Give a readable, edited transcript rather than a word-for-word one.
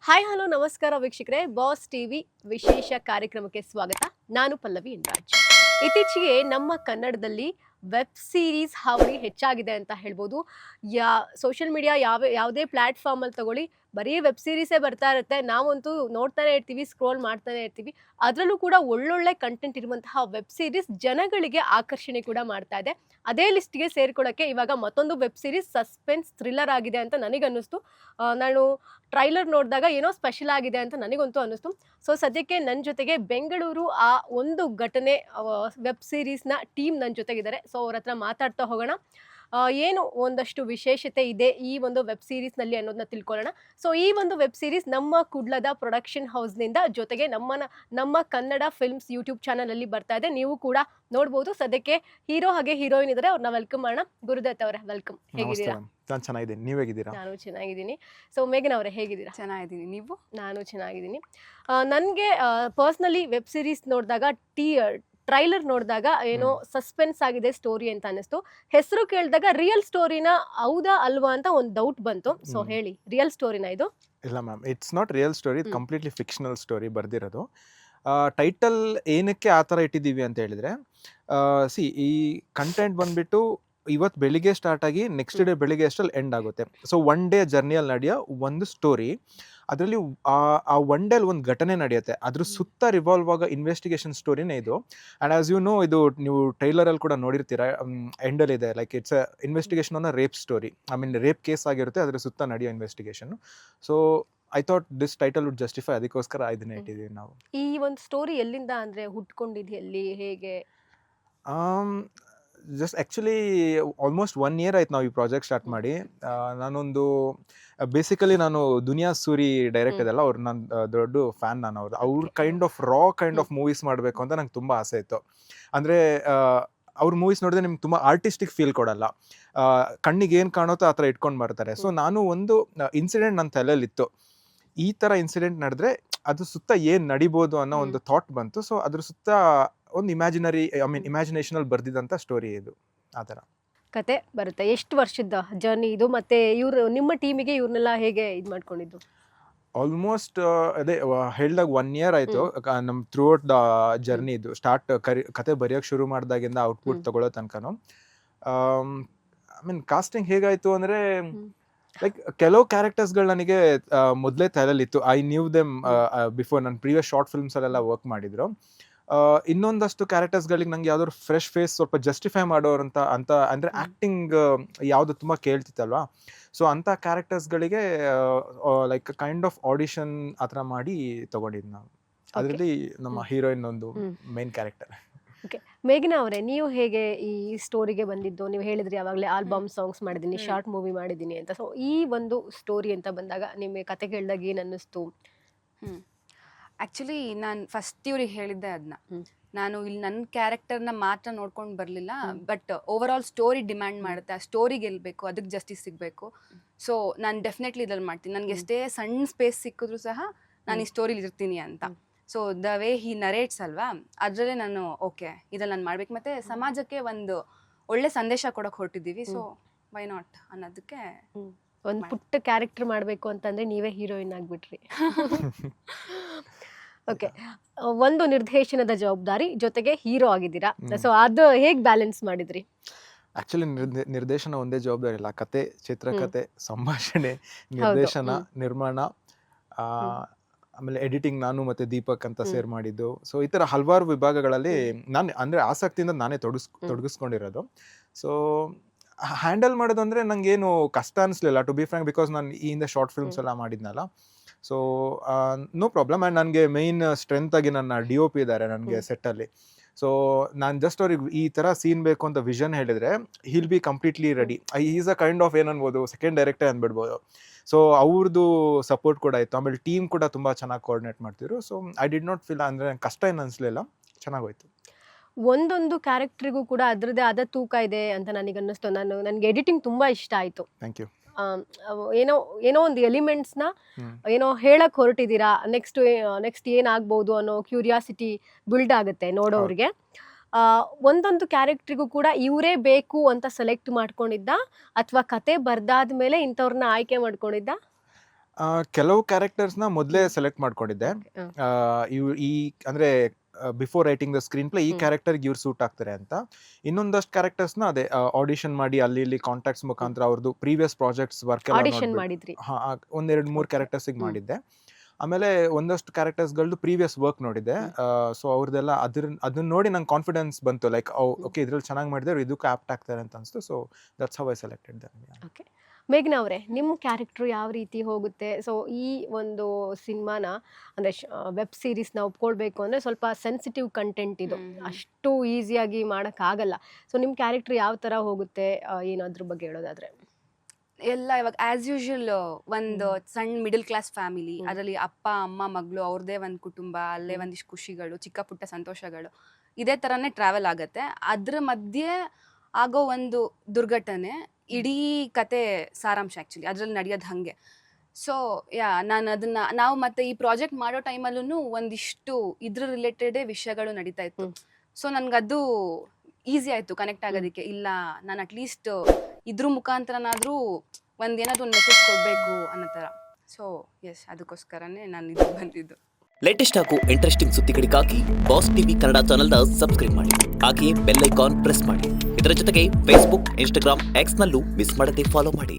Hi hello ನಮಸ್ಕಾರ ವೀಕ್ಷಕರೇ, boss TV ವಿಶೇಷ ಕಾರ್ಯಕ್ರಮಕ್ಕೆ ಸ್ವಾಗತ. ನಾನು ಪಲ್ಲವಿ ಇಂದ್ರಾಜ್. ಇತ್ತೀಚೆಗೆ ನಮ್ಮ ಕನ್ನಡದಲ್ಲಿ ವೆಬ್ ಸೀರೀಸ್ ಹಾವಳಿ ಹೆಚ್ಚಾಗಿದೆ ಅಂತ ಹೇಳ್ಬೋದು. ಸೋಷಿಯಲ್ ಮೀಡಿಯಾ ಯಾವುದೇ ಪ್ಲಾಟ್ಫಾರ್ಮಲ್ಲಿ ತಗೊಳ್ಳಿ, ಬರೀ ವೆಬ್ ಸೀರೀಸೇ ಬರ್ತಾ ಇರುತ್ತೆ. ನಾವಂತೂ ನೋಡ್ತಾನೆ ಇರ್ತೀವಿ, ಸ್ಕ್ರೋಲ್ ಮಾಡ್ತಾನೆ ಇರ್ತೀವಿ. ಅದರಲ್ಲೂ ಕೂಡ ಒಳ್ಳೊಳ್ಳೆ ಕಂಟೆಂಟ್ ಇರುವಂತಹ ವೆಬ್ ಸೀರೀಸ್ ಜನಗಳಿಗೆ ಆಕರ್ಷಣೆ ಕೂಡ ಮಾಡ್ತಾ ಇದೆ. ಅದೇ ಲಿಸ್ಟ್ಗೆ ಸೇರ್ಕೊಳ್ಳೋಕ್ಕೆ ಇವಾಗ ಮತ್ತೊಂದು ವೆಬ್ ಸೀರೀಸ್ ಸಸ್ಪೆನ್ಸ್ ಥ್ರಿಲ್ಲರ್ ಆಗಿದೆ ಅಂತ ನನಗನ್ನಿಸ್ತು. ನಾನು ಟ್ರೈಲರ್ ನೋಡಿದಾಗ ಏನೋ ಸ್ಪೆಷಲ್ ಆಗಿದೆ ಅಂತ ನನಗಂತೂ ಅನ್ನಿಸ್ತು. ಸೊ ಸದ್ಯಕ್ಕೆ ನನ್ನ ಜೊತೆಗೆ ಬೆಂಗಳೂರು ಆ ಒಂದು ಘಟನೆ ವೆಬ್ ಸೀರೀಸ್ನ ಟೀಮ್ ನನ್ನ ಜೊತೆಗಿದ್ದಾರೆ. ಸೊ ಅವ್ರ ಹತ್ರ ಮಾತಾಡ್ತಾ ಹೋಗೋಣ. ಏನು ಒಂದಷ್ಟು ವಿಶೇಷತೆ ಇದೆ ಈ ಒಂದು ವೆಬ್ ಸೀರೀಸ್ನಲ್ಲಿ ಅನ್ನೋದನ್ನ ತಿಳ್ಕೊಳ್ಳೋಣ. ಸೊ ಈ ಒಂದು ವೆಬ್ ಸೀರೀಸ್ ನಮ್ಮ ಕುಡ್ಲದ ಪ್ರೊಡಕ್ಷನ್ ಹೌಸ್ನಿಂದ, ಜೊತೆಗೆ ನಮ್ಮ ಕನ್ನಡ ಫಿಲ್ಮ್ಸ್ ಯೂಟ್ಯೂಬ್ ಚಾನಲಲ್ಲಿ ಬರ್ತಾ ಇದೆ. ನೀವು ಕೂಡ ನೋಡ್ಬೋದು. ಸದ್ಯಕ್ಕೆ ಹೀರೋ ಹಾಗೆ ಹೀರೋಯಿನ್ ಇದ್ದಾರೆ, ಅವ್ರನ್ನ ವೆಲ್ಕಮ್ ಮಾಡೋಣ. ಗುರುದತ್ ಅವರೇ, ವೆಲ್ಕಮ್. ಹೇಗಿದ್ದೀರಾ? ನಾನು ಚೆನ್ನಾಗಿದ್ದೀನಿ, ನೀವು ಹೇಗಿದ್ದೀರಾ? ನಾನು ಚೆನ್ನಾಗಿದ್ದೀನಿ. ಸೊ ಮೇಘನಾ ಅವರೇ, ಹೇಗಿದ್ದೀರಾ? ಚೆನ್ನಾಗಿದ್ದೀನಿ, ನೀವು? ನಾನು ಚೆನ್ನಾಗಿದ್ದೀನಿ. ನನಗೆ ಪರ್ಸ್ನಲಿ ವೆಬ್ ಸೀರೀಸ್ ನೋಡಿದಾಗ ಟ್ರೈಲರ್ ನೋಡಿದಾಗ ಏನೋ ಸಸ್ಪೆನ್ಸ್ ಆಗಿದೆ ಸ್ಟೋರಿ ಅಂತ ಅನ್ನಿಸ್ತು. ಹೆಸರು ಕೇಳಿದಾಗ ರಿಯಲ್ ಸ್ಟೋರಿನ ಹೌದಾ ಅಲ್ವಾ ಅಂತ ಒಂದು ಡೌಟ್ ಬಂತು. ಸೊ ಹೇಳಿ, ರಿಯಲ್ ಸ್ಟೋರಿನ ಇದು? ಇಲ್ಲ ma'am, it's not real story, ಇದು ಕಂಪ್ಲೀಟ್ಲಿ ಫಿಕ್ಷನಲ್ ಸ್ಟೋರಿ ಬರ್ದಿರೋದು. ಟೈಟಲ್ ಏನಕ್ಕೆ ಆ ಥರ ಇಟ್ಟಿದ್ದೀವಿ ಅಂತ ಹೇಳಿದರೆ, ಈ ಕಂಟೆಂಟ್ ಬಂದ್ಬಿಟ್ಟು ಇವತ್ತು ಬೆಳಿಗ್ಗೆ ಸ್ಟಾರ್ಟ್ ಆಗಿ ನೆಕ್ಸ್ಟ್ ಡೇ ಬೆಳಿಗ್ಗೆ ಅಷ್ಟರಲ್ಲಿ ಎಂಡ್ ಆಗುತ್ತೆ. ಸೊ ಒನ್ ಡೇ ಜರ್ನಿಯಲ್ಲಿ ನಡೆಯೋ ಒಂದು ಸ್ಟೋರಿ, ಅದರಲ್ಲಿ ಆ ಒನ್ ಡೇಲಿ ಒಂದು ಘಟನೆ ನಡೆಯುತ್ತೆ, ಅದ್ರ ಸುತ್ತ ರಿವಾಲ್ವ್ ಆಗೋ ಇನ್ವೆಸ್ಟಿಗೇಷನ್ ಸ್ಟೋರಿನೇ ಇದು. ಆ್ಯಂಡ್ ಆಸ್ ಯು ನೋ, ಇದು ನೀವು ಟ್ರೈಲರಲ್ಲಿ ಕೂಡ ನೋಡಿರ್ತೀರ, ಎಂಡಲ್ಲಿ ಇದೆ like it's a investigation on a rape story. I mean rape case ಆಗಿರುತ್ತೆ, ಅದ್ರ ಸುತ್ತ ನಡೆಯೋ investigation. So I thought this title would justify, ಅದಕ್ಕೋಸ್ಕರ ಇದನ್ನ ಇಟ್ಟಿದ್ದೀವಿ ನಾವು. ಈ ಒಂದು ಸ್ಟೋರಿ ಎಲ್ಲಿಂದ ಅಂದರೆ ಹುಟ್ಕೊಂಡಿದ್ದು ಎಲ್ಲಿ, ಹೇಗೆ? ಜಸ್ಟ್ ಆ್ಯಕ್ಚುಲಿ ಆಲ್ಮೋಸ್ಟ್ 1 year ಆಯ್ತು ನಾವು ಈ ಪ್ರಾಜೆಕ್ಟ್ ಸ್ಟಾರ್ಟ್ ಮಾಡಿ. ನಾನೊಂದು ಬೇಸಿಕಲಿ ನಾನು ದುನಿಯಾ ಸೂರಿ ಡೈರೆಕ್ಟ್ ಇದೆಲ್ಲ, ಅವ್ರು ನನ್ನ ದೊಡ್ಡ ಫ್ಯಾನ್. ನಾನು ಅವ್ರ ಕೈಂಡ್ ಆಫ್ ಮೂವೀಸ್ ಮಾಡಬೇಕು ಅಂತ ನಂಗೆ ತುಂಬ ಆಸೆ ಇತ್ತು. ಅಂದರೆ ಅವ್ರ ಮೂವೀಸ್ ನೋಡಿದ್ರೆ ನಿಮ್ಗೆ ತುಂಬ ಆರ್ಟಿಸ್ಟಿಕ್ ಫೀಲ್ ಕೊಡಲ್ಲ, ಕಣ್ಣಿಗೆ ಏನು ಕಾಣುತ್ತೋ ಆ ಥರ ಇಟ್ಕೊಂಡು ಬರ್ತಾರೆ. ಸೊ ನಾನು ಒಂದು ಇನ್ಸಿಡೆಂಟ್ ನನ್ನ ತಲೆಯಲ್ಲಿತ್ತು, ಈ ಥರ ಇನ್ಸಿಡೆಂಟ್ ನಡೆದ್ರೆ ಅದ್ರ ಸುತ್ತ ಏನು ನಡಿಬೋದು ಅನ್ನೋ ಒಂದು ಥಾಟ್ ಬಂತು. ಸೊ ಅದ್ರ ಸುತ್ತ ಒಂದು ಇಮ್ಯಾಜಿನೇಷನಲ್ಲಿ ಬರ್ದಿದ್ದಂಥ ಸ್ಟೋರಿ ಇದು. ಆ ಥರ ಕತೆ ಬರುತ್ತೆ. ಎಷ್ಟು ವರ್ಷದ ಜರ್ನಿ ಇದು? ಮತ್ತೆ ನಿಮ್ಮ ಟೀಮಿಗೆ ಇವ್ರನ್ನೆಲ್ಲ ಹೇಗೆ ಇದು ಮಾಡ್ಕೊಂಡಿದ್ದು? ಆಲ್ಮೋಸ್ಟ್ ಅದೇ ಹೇಳ್ದಾಗ 1 year ಆಯಿತು ನಮ್ಮ ಥ್ರೂ ಔಟ್ ದ ಜರ್ನಿ. ಇದು ಸ್ಟಾರ್ಟ್ ಕತೆ ಬರೆಯೋಕ್ಕೆ ಶುರು ಮಾಡಿದಾಗಿಂದ ಔಟ್ಪುಟ್ ತಗೊಳ್ಳೋ ತನಕನೂ. ಕಾಸ್ಟಿಂಗ್ ಹೇಗಾಯಿತು ಅಂದರೆ, ಲೈಕ್ ಕೆಲವು ಕ್ಯಾರೆಕ್ಟರ್ಸ್ಗಳು ನನಗೆ ಮೊದಲೇ ತಲೆಯಲ್ಲಿತ್ತು. ಐ ನ್ಯೂ ದೆಮ್ ಬಿಫೋರ್, ನನ್ನ ಪ್ರೀವಿಯಸ್ ಶಾರ್ಟ್ ಫಿಲ್ಮ್ಸಲ್ಲೆಲ್ಲ ವರ್ಕ್ ಮಾಡಿದ್ರು. ಇನ್ನೊಂದಷ್ಟು ಕ್ಯಾರೆಕ್ಟರ್ಸ್ಗಳಿಗೆ ನಂಗೆ ಯಾವ್ದಾದ್ರು ಫ್ರೆಶ್ ಫೇಸ್ ಸ್ವಲ್ಪ ಜಸ್ಟಿಫೈ ಮಾಡೋರಂತ ಅಂದರೆ ಆ್ಯಕ್ಟಿಂಗ್ ಯಾವುದು ತುಂಬ ಕೇಳ್ತಿತ್ತಲ್ವಾ. ಸೊ ಅಂಥ ಕ್ಯಾರೆಕ್ಟರ್ಸ್ಗಳಿಗೆ ಲೈಕ್ ಕೈಂಡ್ ಆಫ್ ಆಡಿಷನ್ ಆ ಥರ ಮಾಡಿ ತೊಗೊಂಡಿದ್ದು ನಾವು. ಅದರಲ್ಲಿ ನಮ್ಮ ಹೀರೋಯಿನ್ ಒಂದು ಮೇನ್ ಕ್ಯಾರೆಕ್ಟರ್. ಓಕೆ, ಮೇಘನಾ ಅವರೇ, ನೀವು ಹೇಗೆ ಈ ಸ್ಟೋರಿಗೆ ಬಂದಿದ್ದು? ನೀವು ಹೇಳಿದ್ರಿ ಯಾವಾಗಲೇ ಆಲ್ಬಮ್ ಸಾಂಗ್ಸ್ ಮಾಡಿದ್ದೀನಿ, ಶಾರ್ಟ್ ಮೂವಿ ಮಾಡಿದ್ದೀನಿ ಅಂತ. ಸೊ ಈ ಒಂದು ಸ್ಟೋರಿ ಅಂತ ಬಂದಾಗ ನಿಮಗೆ ಕತೆ ಕೇಳಿದಾಗ ಏನು ಅನ್ನಿಸ್ತು? ಆ್ಯಕ್ಚುಲಿ ನಾನು ಫಸ್ಟ್ ಇವ್ರಿಗೆ ಹೇಳಿದ್ದೆ ಅದನ್ನ. ನಾನು ಇಲ್ಲಿ ನನ್ನ ಕ್ಯಾರೆಕ್ಟರ್ನ ಮಾತ್ರ ನೋಡ್ಕೊಂಡು ಬರಲಿಲ್ಲ, but over all story demand ಮಾಡುತ್ತೆ. ಆ ಸ್ಟೋರಿ ಗೆಲ್ಲಬೇಕು, ಅದಕ್ಕೆ ಜಸ್ಟಿಸ್ ಸಿಗಬೇಕು. ಸೊ ನಾನು ಡೆಫಿನೆಟ್ಲಿ ಇದ್ರಲ್ಲಿ ಮಾಡ್ತೀನಿ. ನನಗೆ ಎಷ್ಟೇ ಸಣ್ಣ ಸ್ಪೇಸ್ ಸಿಕ್ಕಿದ್ರು ಸಹ ನಾನು ಈ ಸ್ಟೋರಿಲಿ ಇರ್ತೀನಿ ಅಂತ. So the way he narrates ಅಲ್ವಾ, ಅದರಲ್ಲೇ ನಾನು ಓಕೆ ಇದ್ರಲ್ಲಿ ನಾನು ಮಾಡ್ಬೇಕು. ಮತ್ತು ಸಮಾಜಕ್ಕೆ ಒಂದು ಒಳ್ಳೆ ಸಂದೇಶ ಕೊಡೋಕೆ ಹೊರಟಿದ್ದೀವಿ. ಸೊ ವೈ ನಾಟ್ ಅನ್ನೋದಕ್ಕೆ ಒಂದು ಪುಟ್ಟ ಕ್ಯಾರೆಕ್ಟರ್ ಮಾಡಬೇಕು ಅಂತಂದರೆ ನೀವೇ ಹೀರೋಯಿನ್ ಆಗಿಬಿಟ್ರಿ. ಓಕೆ, ಒಂದು ನಿರ್ದೇಶನದ ಜವಾಬ್ದಾರಿ ಜೊತೆಗೆ ಹೀರೋ ಆಗಿದ್ದೀರಾ. ಸೊ ಅದು ಹೇಗೆ ಬ್ಯಾಲೆನ್ಸ್ ಮಾಡಿದ್ರಿ? ಆ್ಯಕ್ಚುಲಿ ನಿರ್ದೇಶನ ಒಂದೇ ಜವಾಬ್ದಾರಿ ಇಲ್ಲ, ಕತೆ, ಚಿತ್ರಕಥೆ, ಸಂಭಾಷಣೆ, ನಿರ್ದೇಶನ, ನಿರ್ಮಾಣ, ಆಮೇಲೆ ಎಡಿಟಿಂಗ್ ನಾನು ಮತ್ತು ದೀಪಕ್ ಅಂತ ಸೇರ್ ಮಾಡಿದ್ದು. ಸೊ ಈ ಥರ ಹಲವಾರು ವಿಭಾಗಗಳಲ್ಲಿ ನಾನು ಅಂದರೆ ಆಸಕ್ತಿಯಿಂದ ನಾನೇ ತೊಡಗಿಸ್ಕೊಂಡಿರೋದು. ಸೊ ಹ್ಯಾಂಡಲ್ ಮಾಡೋದು ಅಂದರೆ ನನಗೇನು ಕಷ್ಟ ಅನಿಸ್ಲಿಲ್ಲ, ಟು ಬಿ ಫ್ರ್ಯಾಂಕ್, ಬಿಕಾಸ್ ನಾನು ಈ ಹಿಂದೆ ಶಾರ್ಟ್ ಫಿಲ್ಮ್ಸ್ ಎಲ್ಲ ಮಾಡಿದ್ನಲ್ಲ. So no problem. ಆ್ಯಂಡ್ ನನಗೆ ಮೇಯ್ನ್ ಸ್ಟ್ರೆಂತ್ ಆಗಿ ನನ್ನ DOP ಇದ್ದಾರೆ ನನಗೆ ಸೆಟ್ಟಲ್ಲಿ. ಸೊ ನಾನು ಜಸ್ಟ್ ಅವ್ರಿಗೆ ಈ ಥರ ಸೀನ್ ಬೇಕು ಅಂತ ವಿಷನ್ ಹೇಳಿದರೆ he'll be completely ready. Is a kind of ಏನನ್ಬೋದು, ಸೆಕೆಂಡ್ ಡೈರೆಕ್ಟರ್ ಅಂದ್ಬಿಡ್ಬೋದು. ಸೊ ಅವ್ರದ್ದು ಸಪೋರ್ಟ್ ಕೂಡ ಇತ್ತು. ಆಮೇಲೆ ಟೀಮ್ ಕೂಡ ತುಂಬ ಚೆನ್ನಾಗಿ ಕೋಆರ್ಡಿನೇಟ್ ಮಾಡ್ತಿದ್ರು. So I did not feel ಅಂದರೆ ಕಷ್ಟ ಏನು ಅನಿಸ್ಲಿಲ್ಲ, ಚೆನ್ನಾಗೋಯ್ತು. ಒಂದೊಂದು ಕ್ಯಾರೆಕ್ಟ್ರಿಗೂ ಕೂಡ ಅದರದ್ದೇ ಆದ ತೂಕ ಇದೆ ಅಂತ ನನಗನ್ನಿಸ್ತು. ನನಗೆ ಎಡಿಟಿಂಗ್ ತುಂಬ ಇಷ್ಟ ಆಯಿತು. Thank you. ಏನೋ ಒಂದು ಎಲಿಮೆಂಟ್ಸ್ನ ಏನೋ ಹೇಳಕ್ ಹೊರಟಿದ್ದೀರಾ, ನೆಕ್ಸ್ಟ್ ಏನಾಗ್ಬೋದು ಅನ್ನೋ ಕ್ಯೂರಿಯಾಸಿಟಿ ಬಿಲ್ಡ್ ಆಗುತ್ತೆ ನೋಡೋರಿಗೆ. ಒಂದೊಂದು ಕ್ಯಾರೆಕ್ಟ್ರಿಗೂ ಕೂಡ ಇವರೇ ಬೇಕು ಅಂತ ಸೆಲೆಕ್ಟ್ ಮಾಡ್ಕೊಂಡಿದ್ದ, ಅಥವಾ ಕತೆ ಬರ್ದಾದ್ಮೇಲೆ ಇಂಥವ್ರನ್ನ ಆಯ್ಕೆ ಮಾಡ್ಕೊಂಡಿದ್ದ? ಕೆಲವು ಕ್ಯಾರೆಕ್ಟರ್ಸ್ನ ಮೊದಲೇ ಸೆಲೆಕ್ಟ್ ಮಾಡ್ಕೊಂಡಿದ್ದೆ. ಇವ್ ಈ ಅಂದ್ರೆ before writing the screen play ಈ ಕ್ಯಾರೆಕ್ಟರ್ಗೆ ಇವ್ರು ಸೂಟ್ ಆಗ್ತಾರೆ ಅಂತ. ಇನ್ನೊಂದಷ್ಟು ಕ್ಯಾರೆಕ್ಟರ್ಸ್ನ ಅದೇ ಆಡಿಷನ್ ಮಾಡಿ ಅಲ್ಲಿ ಇಲ್ಲಿ ಕಾಂಟ್ಯಾಕ್ಟ್ಸ್ ಮುಖಾಂತರ ಅವ್ರದ್ದು ಪ್ರೀವಿಯಸ್ ಪ್ರಾಜೆಕ್ಟ್ಸ್ ವರ್ಕ್ ಆಡಿಷನ್ ಮಾಡಿದ್ರಿ? ಒಂದೆರಡು ಮೂರು ಕ್ಯಾರೆಕ್ಟರ್ಸಿಗೆ ಮಾಡಿದ್ದೆ. ಆಮೇಲೆ ಒಂದಷ್ಟು ಕ್ಯಾರೆಕ್ಟರ್ಸ್ಗಳದ್ದು ಪ್ರೀವಿಯಸ್ ವರ್ಕ್ ನೋಡಿದ್ದೆ. ಸೊ ಅವ್ರದ್ದೆಲ್ಲ ಅದನ್ನ ನೋಡಿ ನಂಗೆ ಕಾನ್ಫಿಡೆನ್ಸ್ ಬಂತು, ಲೈಕ್ ಓಕೆ ಇದ್ರಲ್ಲಿ ಚೆನ್ನಾಗಿ ಮಾಡಿದ್ರೆ ಇದಕ್ಕೂ ಆಪ್ಟ್ ಆಗ್ತಾರೆ ಅಂತ ಅನಿಸ್ತು. So that's how I selected them. Okay, ಮೇಘ್ನಾ ಅವರೇ, ನಿಮ್ಮ ಕ್ಯಾರೆಕ್ಟ್ರು ಯಾವ ರೀತಿ ಹೋಗುತ್ತೆ? ಸೊ ಈ ಒಂದು ಸಿನಿಮಾನ ಅಂದರೆ ವೆಬ್ ಸೀರೀಸ್ನ ಒಪ್ಕೊಳ್ಬೇಕು ಅಂದರೆ ಸ್ವಲ್ಪ ಸೆನ್ಸಿಟಿವ್ ಕಂಟೆಂಟ್ ಇದು, ಅಷ್ಟು ಈಸಿಯಾಗಿ ಮಾಡೋಕ್ಕಾಗಲ್ಲ. ಸೊ ನಿಮ್ಮ ಕ್ಯಾರೆಕ್ಟ್ರ್ ಯಾವ ಥರ ಹೋಗುತ್ತೆ, ಏನಾದ್ರ ಬಗ್ಗೆ ಹೇಳೋದಾದರೆ? ಎಲ್ಲ ಇವಾಗ ಆಸ್ ಯೂಶುವಲ್ ಒಂದು ಸಣ್ಣ ಮಿಡಲ್ ಕ್ಲಾಸ್ ಫ್ಯಾಮಿಲಿ, ಅದರಲ್ಲಿ ಅಪ್ಪ ಅಮ್ಮ ಮಗಳು, ಅವ್ರದ್ದೇ ಒಂದು ಕುಟುಂಬ, ಅಲ್ಲೇ ಒಂದಿಷ್ಟು ಖುಷಿಗಳು, ಚಿಕ್ಕ ಪುಟ್ಟ ಸಂತೋಷಗಳು, ಇದೇ ಥರನೇ ಟ್ರಾವೆಲ್ ಆಗುತ್ತೆ. ಅದ್ರ ಮಧ್ಯೆ ಆಗೋ ಒಂದು ದುರ್ಘಟನೆ ಇಡೀ ಕತೆ ಸಾರಾಂಶ ಆ್ಯಕ್ಚುಲಿ ಅದ್ರಲ್ಲಿ ನಡೆಯೋದು ಹಾಗೆ. ಸೊ ನಾನು ನಾವು ಮತ್ತೆ ಈ ಪ್ರಾಜೆಕ್ಟ್ ಮಾಡೋ ಟೈಮಲ್ಲೂ ಒಂದಿಷ್ಟು ಇದ್ರ ರಿಲೇಟೆಡೇ ವಿಷಯಗಳು ನಡೀತಾ ಇತ್ತು. ಸೊ ನನಗದು ಈಸಿ ಆಯಿತು ಕನೆಕ್ಟ್ ಆಗೋದಕ್ಕೆ. ಇಲ್ಲ, ನಾನು ಅಟ್ಲೀಸ್ಟ್ ಇದ್ರ ಮುಖಾಂತರನಾದರೂ ಏನಾದರೂ ಒಂದು ಮೆಸೇಜ್ ಕೊಡಬೇಕು ಅನ್ನೋ ಥರ. ಸೊ ಎಸ್, ಅದಕ್ಕೋಸ್ಕರನೇ ನಾನು ಇದು ಬಂದಿದ್ದು. ಲೇಟೆಸ್ಟ್ ಹಾಗೂ ಇಂಟ್ರೆಸ್ಟಿಂಗ್ ಸುದ್ದಿಗಳಿಗಾಗಿ ಬಾಸ್ ಟಿವಿ ಕನ್ನಡ ಚಾನೆಲ್ನ ಸಬ್ಸ್ಕ್ರೈಬ್ ಮಾಡಿ. ಹಾಗೆಯೇ ಬೆಲ್ ಐಕಾನ್ ಪ್ರೆಸ್ ಮಾಡಿ. ಇದರ ಜೊತೆಗೆ ಫೇಸ್ಬುಕ್, ಇನ್ಸ್ಟಾಗ್ರಾಮ್, ಎಕ್ಸ್ನಲ್ಲೂ ಮಿಸ್ ಮಾಡದೆ ಫಾಲೋ ಮಾಡಿ.